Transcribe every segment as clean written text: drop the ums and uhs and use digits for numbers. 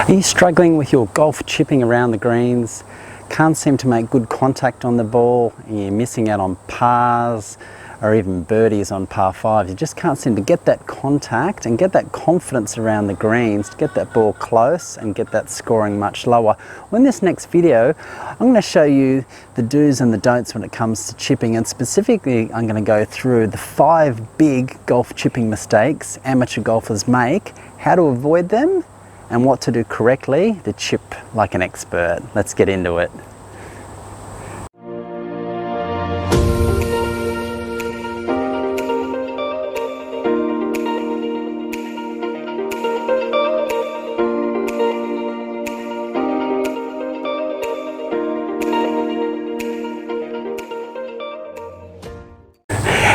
Are you struggling with your golf chipping around the greens? Can't seem to make good contact on the ball, and you're missing out on pars or even birdies on par 5. You just can't seem to get that contact and get that confidence around the greens to get that ball close and get that scoring much lower. Well, in this next video, I'm going to show you the do's and the don'ts when it comes to chipping, and specifically I'm going to go through the 5 big golf chipping mistakes amateur golfers make, how to avoid them, and what to do correctly to chip like an expert. Let's get into it.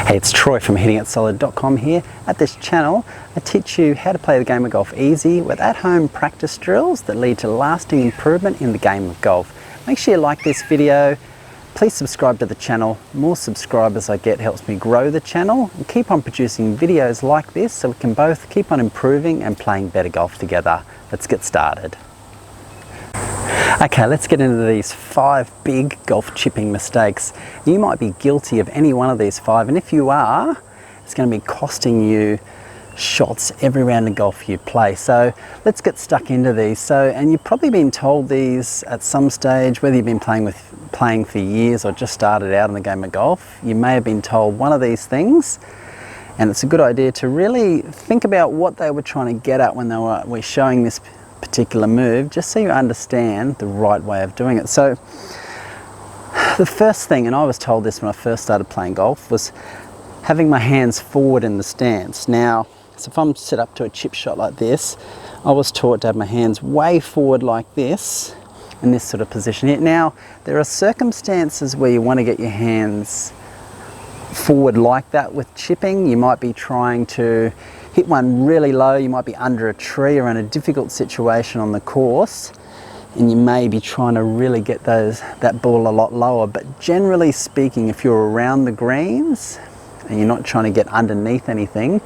Hey, it's Troy from handicapsolid.com here. At this channel, I teach you how to play the game of golf easy with at-home practice drills that lead to lasting improvement in the game of golf. Make sure you like this video. Please subscribe to the channel. The more subscribers I get helps me grow the channel and keep on producing videos like this so we can both keep on improving and playing better golf together. Let's get started. Okay, let's get into these 5 big golf chipping mistakes. You might be guilty of any one of these 5, and if you are, it's going to be costing you shots every round of golf you play. So let's get stuck into these. And you've probably been told these at some stage, whether you've been playing for years or just started out in the game of golf, you may have been told one of these things, and it's a good idea to really think about what they were trying to get at when they were showing this particular move, just so you understand the right way of doing it. So the first thing, and I was told this when I first started playing golf, was having my hands forward in the stance. Now, so if I'm set up to a chip shot like this, I was taught to have my hands way forward like this, in this sort of position here. Now, there are circumstances where you want to get your hands forward like that with chipping. You might be trying to hit one really low, you might be under a tree or in a difficult situation on the course, and you may be trying to really get that ball a lot lower. But generally speaking, if you're around the greens and you're not trying to get underneath anything,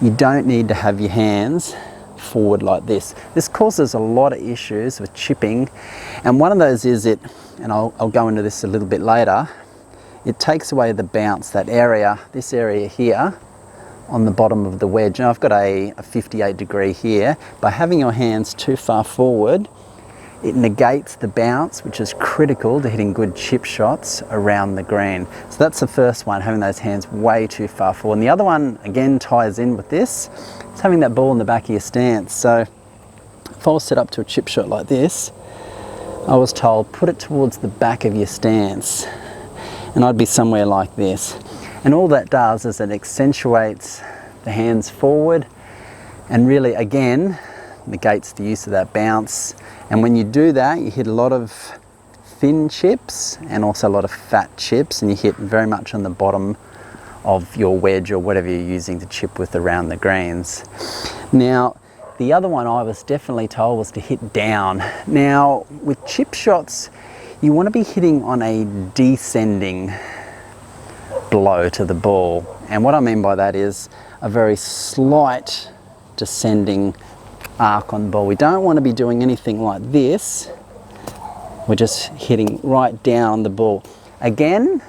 you don't need to have your hands forward like this. This causes a lot of issues with chipping, and one of those is and I'll go into this a little bit later, it takes away the bounce, this area here on the bottom of the wedge. Now I've got a 58 degree here. By having your hands too far forward, it negates the bounce, which is critical to hitting good chip shots around the green. So that's the first one, having those hands way too far forward. And the other one, again, ties in with this. It's having that ball in the back of your stance. So if I was set up to a chip shot like this, I was told put it towards the back of your stance, and I'd be somewhere like this. And all that does is it accentuates the hands forward and really, again, negates the use of that bounce. And when you do that, you hit a lot of thin chips and also a lot of fat chips, and you hit very much on the bottom of your wedge or whatever you're using to chip with around the greens. Now, the other one I was definitely told was to hit down. Now, with chip shots, you want to be hitting on a descending blow to the ball, and what I mean by that is a very slight descending arc on the ball. We don't want to be doing anything like this. We're just hitting right down on the ball. Again,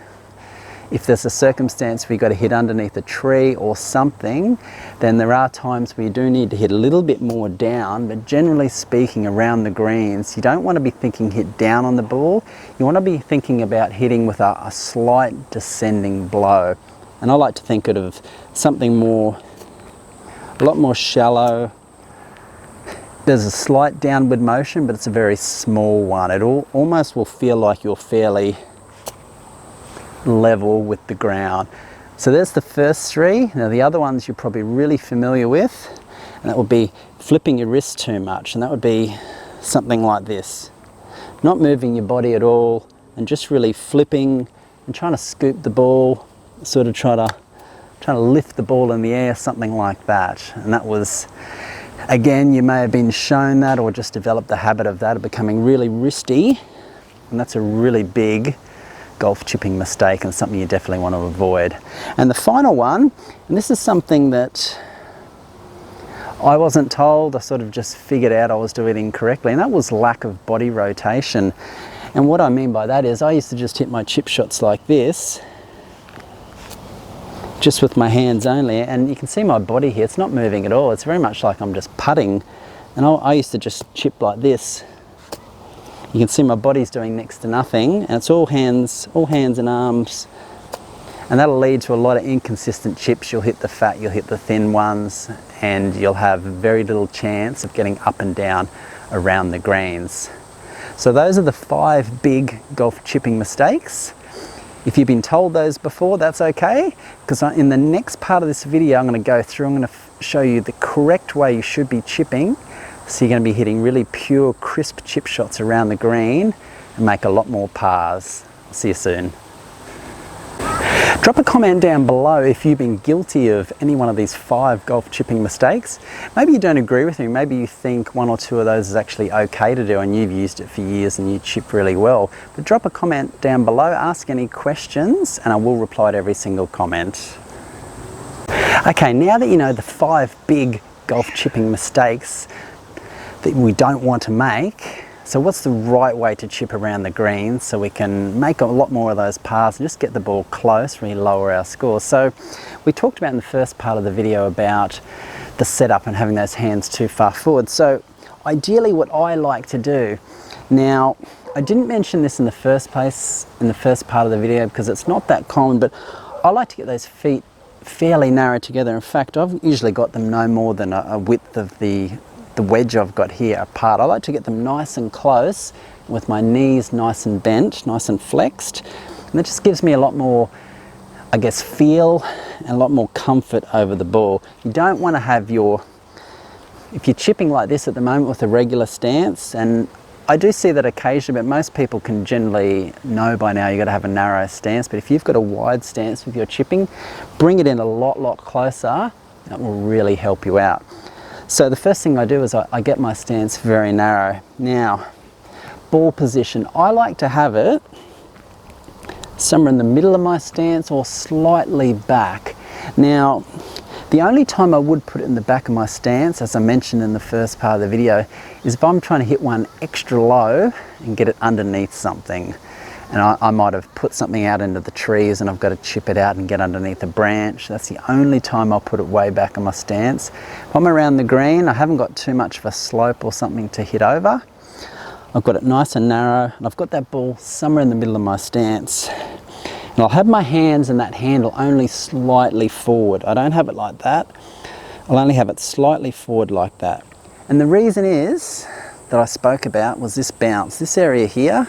if there's a circumstance where you've got to hit underneath a tree or something, then there are times where you do need to hit a little bit more down, but generally speaking, around the greens, you don't want to be thinking hit down on the ball. You want to be thinking about hitting with a slight descending blow. And I like to think of something a lot more shallow. There's a slight downward motion, but it's a very small one. It almost will feel like you're fairly level with the ground. So there's the first 3. Now the other ones you're probably really familiar with, and that would be flipping your wrist too much, and that would be something like this. Not moving your body at all, and just really flipping and trying to scoop the ball, sort of trying to lift the ball in the air, something like that. And that was, again, you may have been shown that or just developed the habit of that, of becoming really wristy, and that's a really big golf chipping mistake and something you definitely want to avoid. And the final one, and this is something that I wasn't told, I sort of just figured out I was doing it incorrectly, and that was lack of body rotation. And what I mean by that is I used to just hit my chip shots like this, just with my hands only, and you can see my body here, it's not moving at all. It's very much like I'm just putting, and I used to just chip like this. You can see my body's doing next to nothing, and it's all hands and arms, and that'll lead to a lot of inconsistent chips. You'll hit the fat, you'll hit the thin ones, and you'll have very little chance of getting up and down around the greens. So those are the 5 big golf chipping mistakes. If you've been told those before, that's okay, because in the next part of this video I'm going to go through, I'm going to show you the correct way you should be chipping, so you're going to be hitting really pure, crisp chip shots around the green and make a lot more pars. I'll see you soon. Drop a comment down below if you've been guilty of any one of these 5 golf chipping mistakes. Maybe you don't agree with me, maybe you think 1 or 2 of those is actually okay to do and you've used it for years and you chip really well. But drop a comment down below, ask any questions, and I will reply to every single comment. Okay, now that you know the 5 big golf chipping mistakes that we don't want to make, so what's the right way to chip around the greens so we can make a lot more of those pars and just get the ball close, really lower our scores? So we talked about in the first part of the video about the setup and having those hands too far forward. So ideally what I like to do, now I didn't mention this in the first place, in the first part of the video, because it's not that common, but I like to get those feet fairly narrow together. In fact, I've usually got them no more than a width of the wedge I've got here apart. I like to get them nice and close with my knees nice and bent, nice and flexed, and that just gives me a lot more, I guess, feel and a lot more comfort over the ball. You don't want to have if you're chipping like this at the moment with a regular stance, and I do see that occasionally, but most people can generally know by now you've got to have a narrow stance. But if you've got a wide stance with your chipping, bring it in a lot closer. That will really help you out. So the first thing I do is I get my stance very narrow. Now, ball position, I like to have it somewhere in the middle of my stance or slightly back. Now, the only time I would put it in the back of my stance, as I mentioned in the first part of the video, is if I'm trying to hit one extra low and get it underneath something. And I might have put something out into the trees and I've got to chip it out and get underneath a branch. That's the only time I'll put it way back on my stance. If I'm around the green, I haven't got too much of a slope or something to hit over. I've got it nice and narrow, and I've got that ball somewhere in the middle of my stance. And I'll have my hands and that handle only slightly forward. I don't have it like that. I'll only have it slightly forward like that. And the reason is that I spoke about was this bounce, this area here.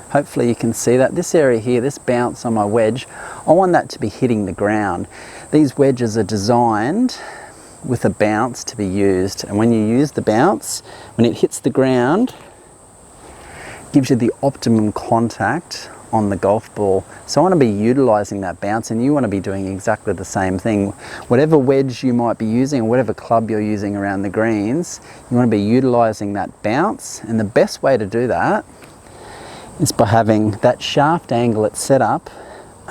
Hopefully you can see that. This area here, this bounce on my wedge, I want that to be hitting the ground. These wedges are designed with a bounce to be used. And when you use the bounce, when it hits the ground, it gives you the optimum contact on the golf ball. So I want to be utilizing that bounce, and you want to be doing exactly the same thing. Whatever wedge you might be using or whatever club you're using around the greens, you want to be utilizing that bounce. And the best way to do that is by having that shaft angle it's set up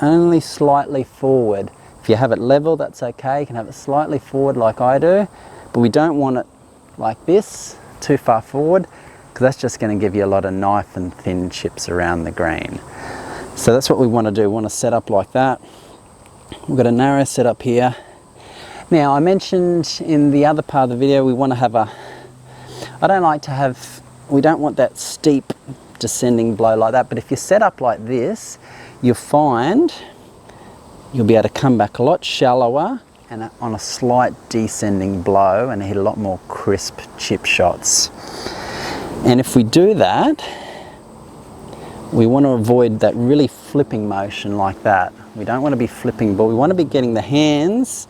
only slightly forward. If you have it level, that's okay. You can have it slightly forward like I do, but we don't want it like this, too far forward, because that's just going to give you a lot of knife and thin chips around the green. So that's what we want to do. We want to set up like that. We've got a narrow setup here. Now, I mentioned in the other part of the video, we want to have we don't want that steep descending blow like that, but if you set up like this, you'll find you'll be able to come back a lot shallower and on a slight descending blow and hit a lot more crisp chip shots. And if we do that, we want to avoid that really flipping motion like that. We don't want to be flipping ball. We want to be getting the hands,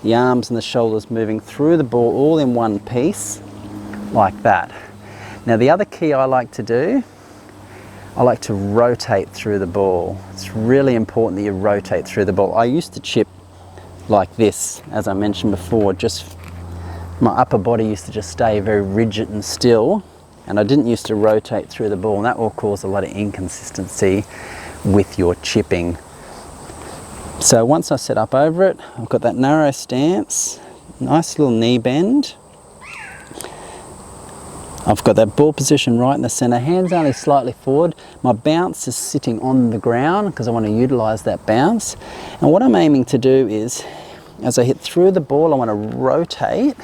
the arms and the shoulders moving through the ball all in one piece like that. Now the other key I like to do, I like to rotate through the ball. It's really important that you rotate through the ball. I used to chip like this, as I mentioned before, just my upper body used to just stay very rigid and still, and I didn't used to rotate through the ball, and that will cause a lot of inconsistency with your chipping. So once I set up over it, I've got that narrow stance, nice little knee bend, I've got that ball position right in the center, hands only slightly forward. My bounce is sitting on the ground because I want to utilize that bounce. And what I'm aiming to do is, as I hit through the ball, I want to rotate.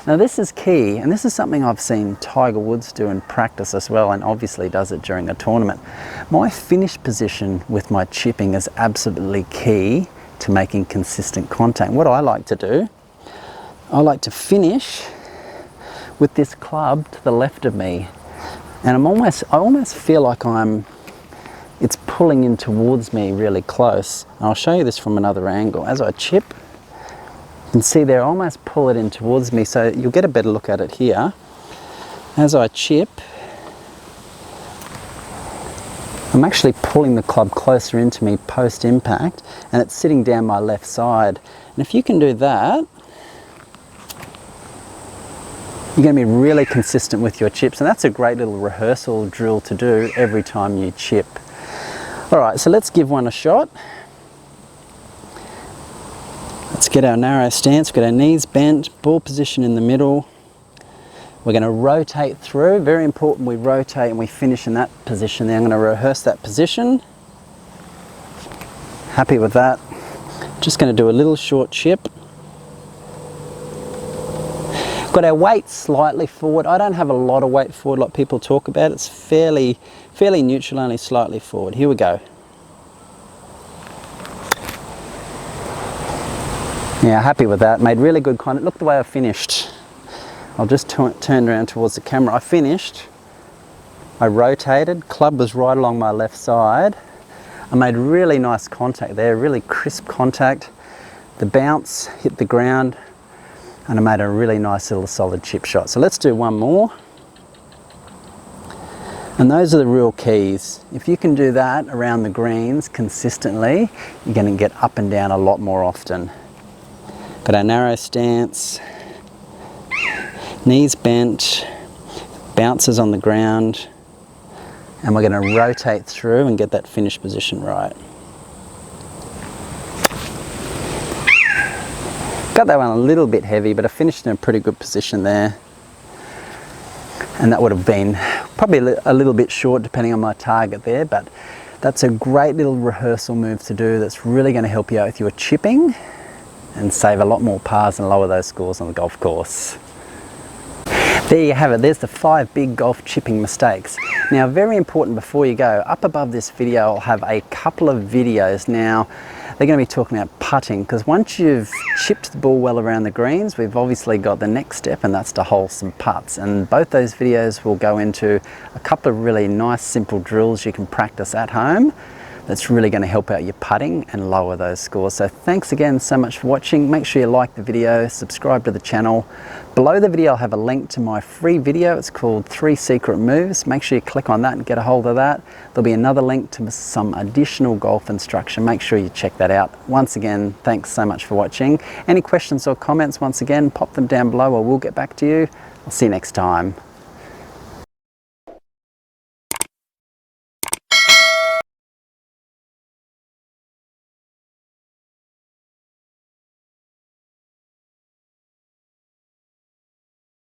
Now this is key, and this is something I've seen Tiger Woods do in practice as well, and obviously does it during a tournament. My finish position with my chipping is absolutely key to making consistent contact. What I like to do, I like to finish with this club to the left of me, and I almost feel like it's pulling in towards me really close. And I'll show you this from another angle. As I chip, you can see there, I almost pull it in towards me, so you'll get a better look at it here. As I chip, I'm actually pulling the club closer into me post impact, and it's sitting down my left side. And if you can do that, you're going to be really consistent with your chips, and that's a great little rehearsal drill to do every time you chip. All right, so let's give one a shot. Let's get our narrow stance, we've got our knees bent, ball position in the middle. We're going to rotate through, very important we rotate and we finish in that position. Then I'm going to rehearse that position. Happy with that. Just going to do a little short chip. Got our weight slightly forward. I don't have a lot of weight forward like people talk about. It's fairly neutral, only slightly forward. Here we go. Yeah, happy with that. Made really good contact. Look the way I finished. I'll just turn around towards the camera. I finished. I rotated. Club was right along my left side. I made really nice contact there, really crisp contact. The bounce hit the ground, and I made a really nice little solid chip shot. So let's do one more. And those are the real keys. If you can do that around the greens consistently, you're going to get up and down a lot more often. Got our narrow stance, knees bent, bounces on the ground, and we're going to rotate through and get that finish position right. Got that one a little bit heavy, but I finished in a pretty good position there. And that would have been probably a little bit short depending on my target there, but that's a great little rehearsal move to do that's really going to help you out with your chipping and save a lot more pars and lower those scores on the golf course. There you have it, there's the 5 big golf chipping mistakes. Now, very important before you go, up above this video I'll have a couple of videos. Now, they're going to be talking about putting, because once you've chipped the ball well around the greens, we've obviously got the next step, and that's to hole some putts. And both those videos will go into a couple of really nice simple drills you can practice at home that's really going to help out your putting and lower those scores. So thanks again so much for watching. Make sure you like the video, subscribe to the channel. Below the video I'll have a link to my free video. It's called 3 Secret Moves. Make sure you click on that and get a hold of that. There'll be another link to some additional golf instruction. Make sure you check that out. Once again, thanks so much for watching. Any questions or comments, once again, pop them down below or we'll get back to you. I'll see you next time.